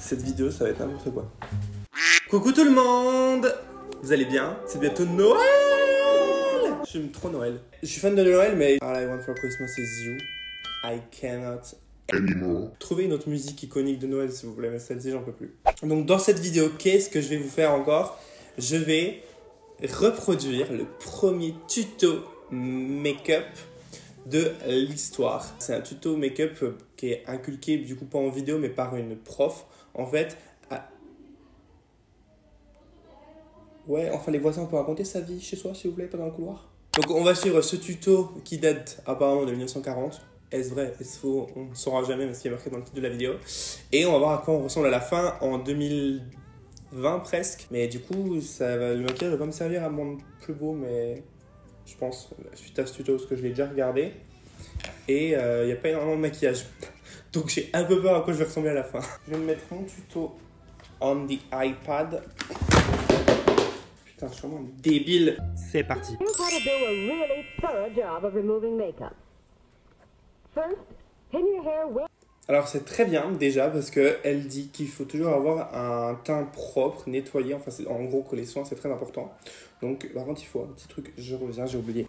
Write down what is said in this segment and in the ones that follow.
Cette vidéo, ça va être n'importe quoi. Coucou tout le monde! Vous allez bien? C'est bientôt Noël! J'aime trop Noël. Je suis fan de Noël, mais All I want for Christmas is you. I cannot anymore. Trouvez une autre musique iconique de Noël, s'il vous plaît, mais celle-ci, j'en peux plus. Donc, dans cette vidéo, qu'est-ce que je vais vous faire encore? Je vais reproduire le premier tuto make-up de l'histoire. C'est un tuto make-up qui est inculqué, du coup, pas en vidéo, mais par une prof. En fait, ouais, enfin, les voisins, on peut raconter sa vie chez soi, s'il vous plaît, pas dans le couloir. Donc, on va suivre ce tuto qui date apparemment de 1940. Est-ce vrai? Est-ce faux? On ne saura jamais, parce qu'il est marqué dans le titre de la vidéo. Et on va voir à quoi on ressemble à la fin, en 2020 presque. Mais du coup, le maquillage va me servir à me rendre plus beau, mais je pense, suite à ce tuto, parce que je l'ai déjà regardé. Et il n'y a pas énormément de maquillage. Donc, j'ai un peu peur à quoi je vais ressembler à la fin. Je vais me mettre mon tuto on the iPad. Putain, je suis vraiment débile. C'est parti. Here's how to do a really thorough job of removing makeup. First, pin your hair with... Alors c'est très bien déjà parce qu'elle dit qu'il faut toujours avoir un teint propre, nettoyé, enfin en gros que les soins c'est très important. Donc par contre il faut un petit truc, je reviens, j'ai oublié.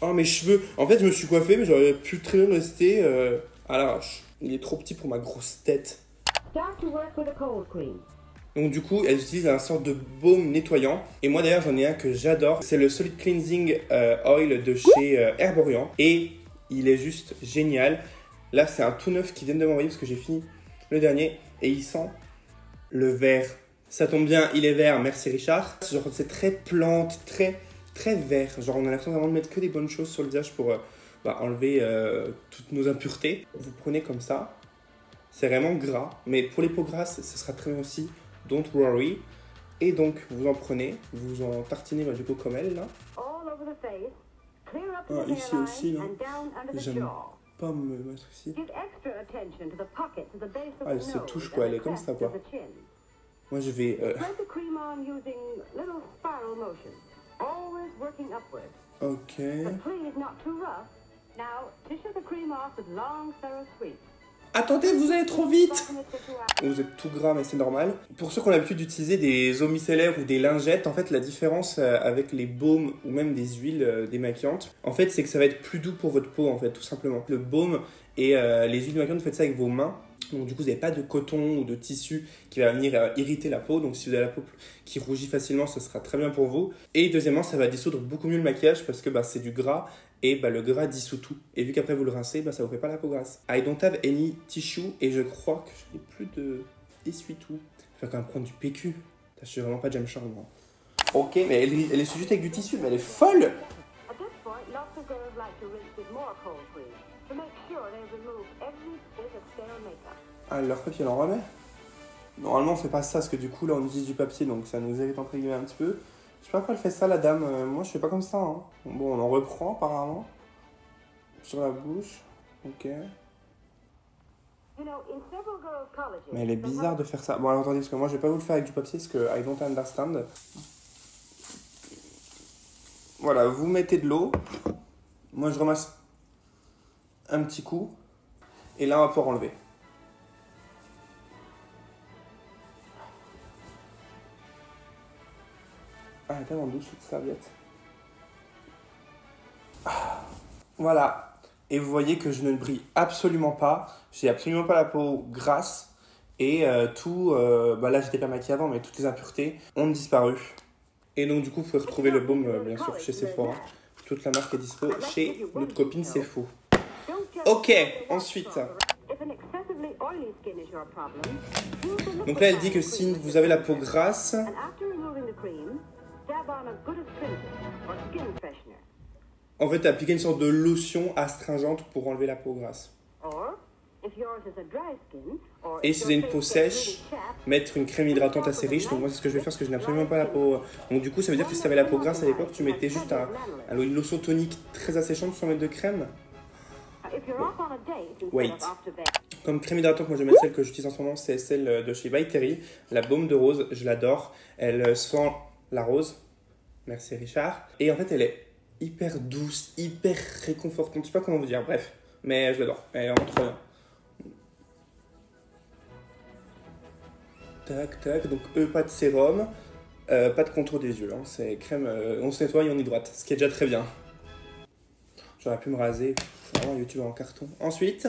Oh mes cheveux, en fait je me suis coiffé mais j'aurais pu très bien rester à l'arrache. Il est trop petit pour ma grosse tête. Start to work with a cold cream. Donc du coup, elle utilise un sorte de baume nettoyant. Et moi d'ailleurs, j'en ai un que j'adore. C'est le Solid Cleansing Oil de chez Herborian. Et il est juste génial. Là, c'est un tout neuf qui vient de m'envoyer parce que j'ai fini le dernier. Et il sent le vert. Ça tombe bien, il est vert. Merci Richard. Genre, c'est très plante, très vert. Genre, on a l'impression vraiment de mettre que des bonnes choses sur le visage pour enlever toutes nos impuretés. Vous prenez comme ça. C'est vraiment gras. Mais pour les peaux grasses, ce sera très bien aussi. Don't worry. Et donc, vous en prenez, vous en tartinez du coup comme elle, là. Ici aussi, là. J'aime pas me mettre ici. Ah, elle se touche, quoi. Elle est comme ça, quoi. Moi, je vais... Ok. Attendez, vous allez trop vite! Vous êtes tout gras, mais c'est normal. Pour ceux qui ont l'habitude d'utiliser des eaux micellaires ou des lingettes, en fait, la différence avec les baumes ou même des huiles démaquillantes, en fait, c'est que ça va être plus doux pour votre peau, en fait, tout simplement. Le baume et les huiles démaquillantes, vous faites ça avec vos mains. Donc, du coup, vous n'avez pas de coton ou de tissu qui va venir irriter la peau. Donc, si vous avez la peau qui rougit facilement, ce sera très bien pour vous. Et deuxièmement, ça va dissoudre beaucoup mieux le maquillage parce que c'est du gras. Et le gras dissout tout. Et vu qu'après vous le rincez, ça vous fait pas la peau grasse. I don't have any tissue. Et je crois que je n'ai plus de essuie-tout. Je vais quand même prendre du PQ. Je suis vraiment pas James Charles, moi. Ok, mais elle est juste avec du tissu, mais elle est folle! Ah, leur papier, on en remet? Normalement, on fait pas ça, parce que du coup, là, on utilise du papier, donc ça nous évite entre guillemets un petit peu. Je sais pas pourquoi elle fait ça, la dame. Moi, je fais pas comme ça. Hein. Bon, on en reprend, apparemment. Sur la bouche. Ok. Mais elle est bizarre de faire ça. Bon, alors, attendez, parce que moi, je vais pas vous le faire avec du papier, parce que I don't understand. Voilà, vous mettez de l'eau. Moi, je ramasse un petit coup. Et là, on va pouvoir enlever. Ah, elle est tellement douce cette serviette. Ah, voilà. Et vous voyez que je ne brille absolument pas. J'ai absolument pas la peau grasse. Et tout... là, j'étais pas maquillée avant, mais toutes les impuretés ont disparu. Et donc, du coup, vous pouvez retrouver le baume, bien sûr, chez Sephora. Toute la marque est dispo chez notre copine Sephora. Ok, ensuite... Donc là, elle dit que si vous avez la peau grasse... En fait, appliquer une sorte de lotion astringente pour enlever la peau grasse. Et si vous avez une peau sèche, mettre une crème hydratante assez riche. Donc moi, c'est ce que je vais faire parce que je n'ai absolument pas la peau... Donc du coup, ça veut dire que si tu avais la peau grasse à l'époque, tu mettais juste une lotion tonique très asséchante sans mettre de crème. Wait. Comme crème hydratante, moi je vais mettre celle que j'utilise en ce moment, c'est celle de chez By Terry, la baume de rose, je l'adore. Elle sent la rose. Merci Richard. Et en fait, elle est hyper douce, hyper réconfortante. Je sais pas comment vous dire, bref. Mais je l'adore. Elle est vraiment trop bien. Tac, tac. Donc, pas de sérum, pas de contour des yeux. Hein. C'est crème, on se nettoie et on hydrate. Ce qui est déjà très bien. J'aurais pu me raser. C'est vraiment un YouTuber en carton. Ensuite,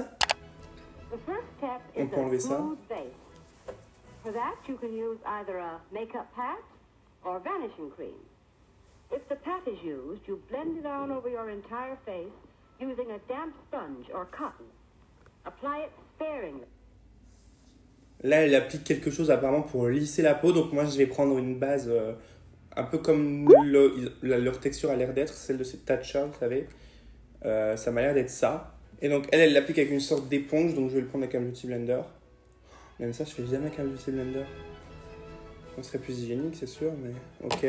on peut enlever ça. For that, you can use either a makeup pat or vanishing cream. If the pat is used, you blend it on over your entire face using a damp sponge or cotton. Apply it sparingly. Là, elle applique quelque chose apparemment pour lisser la peau. Donc moi, je vais prendre une base un peu comme leur texture a l'air d'être, celle de ces Tatcha, vous savez. Ça m'a l'air d'être ça. Et donc, elle l'applique avec une sorte d'éponge. Donc, je vais le prendre avec un beauty blender. Même ça, je fais jamais avec un beauty blender. On serait plus hygiénique, c'est sûr, mais ok.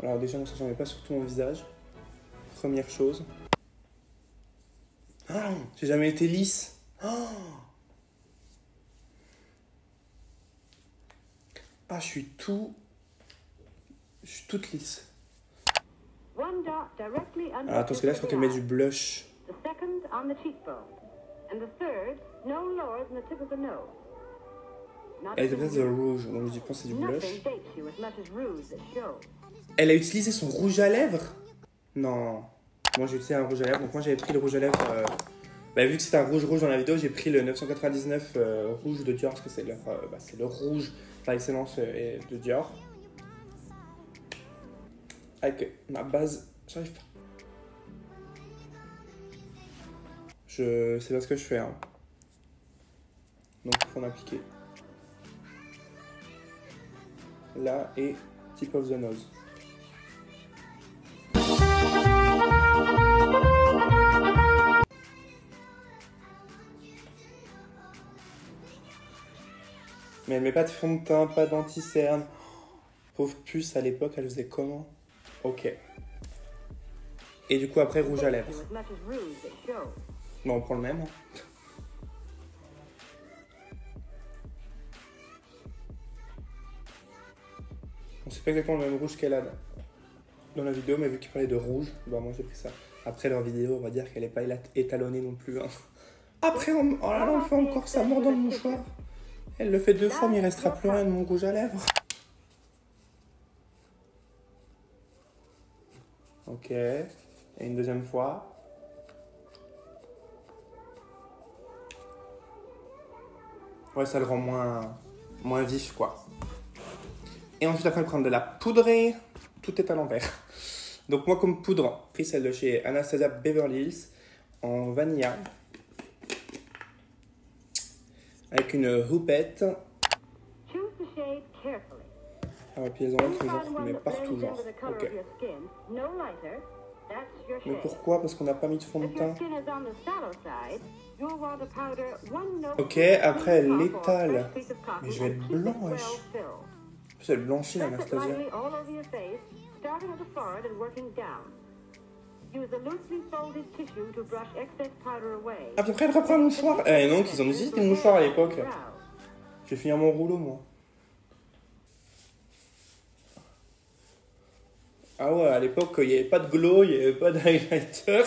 Alors déjà, ça ne met pas sur tout mon visage. Première chose. Oh, j'ai jamais été lisse. Oh, ah, je suis toute lisse. Alors, attends, parce que là, je crois qu'elle met du blush. Elle est peut-être de rouge, donc je pense que c'est du blush. Elle a utilisé son rouge à lèvres? Non. Moi, j'ai utilisé un rouge à lèvres. Donc, moi, j'avais pris le rouge à lèvres. Vu que c'était un rouge dans la vidéo, j'ai pris le 999 rouge de Dior. Parce que c'est le rouge par excellence de Dior. Avec ma base, j'arrive pas. Je sais pas ce que je fais. Hein. Donc, il faut en appliquer. Là, et tip of the nose. Mais elle met pas de fond de teint, pas d'anti-cerne. Pauvre puce, à l'époque, elle faisait comment? Ok. Et du coup, après, rouge à lèvres. Bon, on prend le même. Hein. On sait pas exactement le même rouge qu'elle a dans la vidéo, mais vu qu'il parlait de rouge, bah moi j'ai pris ça. Après leur vidéo, on va dire qu'elle n'est pas étalonnée non plus. Hein. Après, oh là là, on fait encore sa mort dans le mouchoir. Elle le fait 2 fois, mais il restera plus rien de mon rouge à lèvres. Ok. Et une deuxième fois. Ouais, ça le rend moins vif, quoi. Et ensuite, après, prendre de la poudrée. Tout est à l'envers. Donc, moi, comme poudre, j'ai pris celle de chez Anastasia Beverly Hills en vanilla. Avec une houppette. Ah ouais, puis les oreilles, genre, mais partout, genre. Ok. Mais pourquoi? Parce qu'on n'a pas mis de fond de teint. Ok, après, elle l'étale. Mais je vais être blanc, wesh. En plus, elle blanchit, Anastasia. Ah, puis après, elle reprend un mouchoir. Eh non, ils en utilisent des mouchoirs à l'époque. Je vais finir mon rouleau, moi. Ah ouais, à l'époque, il n'y avait pas de glow, il n'y avait pas de highlighter.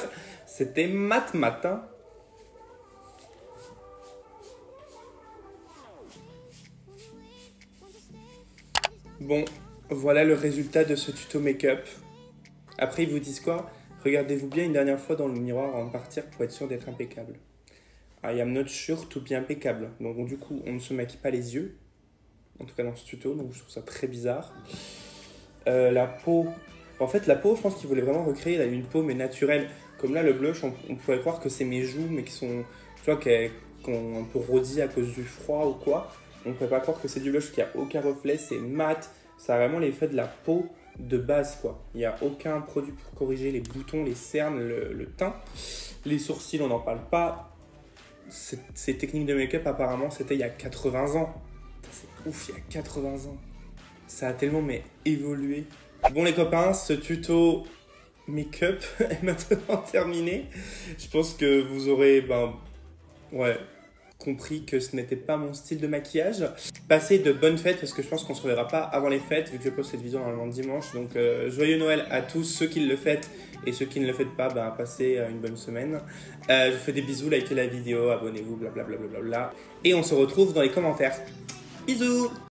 C'était mat. Hein. Bon, voilà le résultat de ce tuto make-up. Après, ils vous disent quoi? Regardez-vous bien une dernière fois dans le miroir avant de partir pour être sûr d'être impeccable. I am not sure to be impeccable. Donc du coup, on ne se maquille pas les yeux. En tout cas dans ce tuto, donc je trouve ça très bizarre. La peau... En fait, la peau, je pense qu'il voulait vraiment recréer là, une peau mais naturelle. Comme là, le blush, on pourrait croire que c'est mes joues, mais qui sont... Tu vois, qu'on un peu rosé à cause du froid ou quoi. On ne pourrait pas croire que c'est du blush qui a aucun reflet, c'est mat. Ça a vraiment l'effet de la peau de base, quoi. Il n'y a aucun produit pour corriger les boutons, les cernes, le teint. Les sourcils, on n'en parle pas. Ces techniques de make-up, apparemment, c'était il y a 80 ans. C'est ouf, il y a 80 ans. Ça a tellement évolué. Bon les copains, ce tuto make-up est maintenant terminé. Je pense que vous aurez compris que ce n'était pas mon style de maquillage. Passez de bonnes fêtes parce que je pense qu'on se reverra pas avant les fêtes vu que je poste cette vidéo normalement dimanche. Donc joyeux Noël à tous ceux qui le fêtent et ceux qui ne le fêtent pas, bah, passez une bonne semaine. Je vous fais des bisous, likez la vidéo, abonnez-vous, blablabla. Et on se retrouve dans les commentaires. Bisous!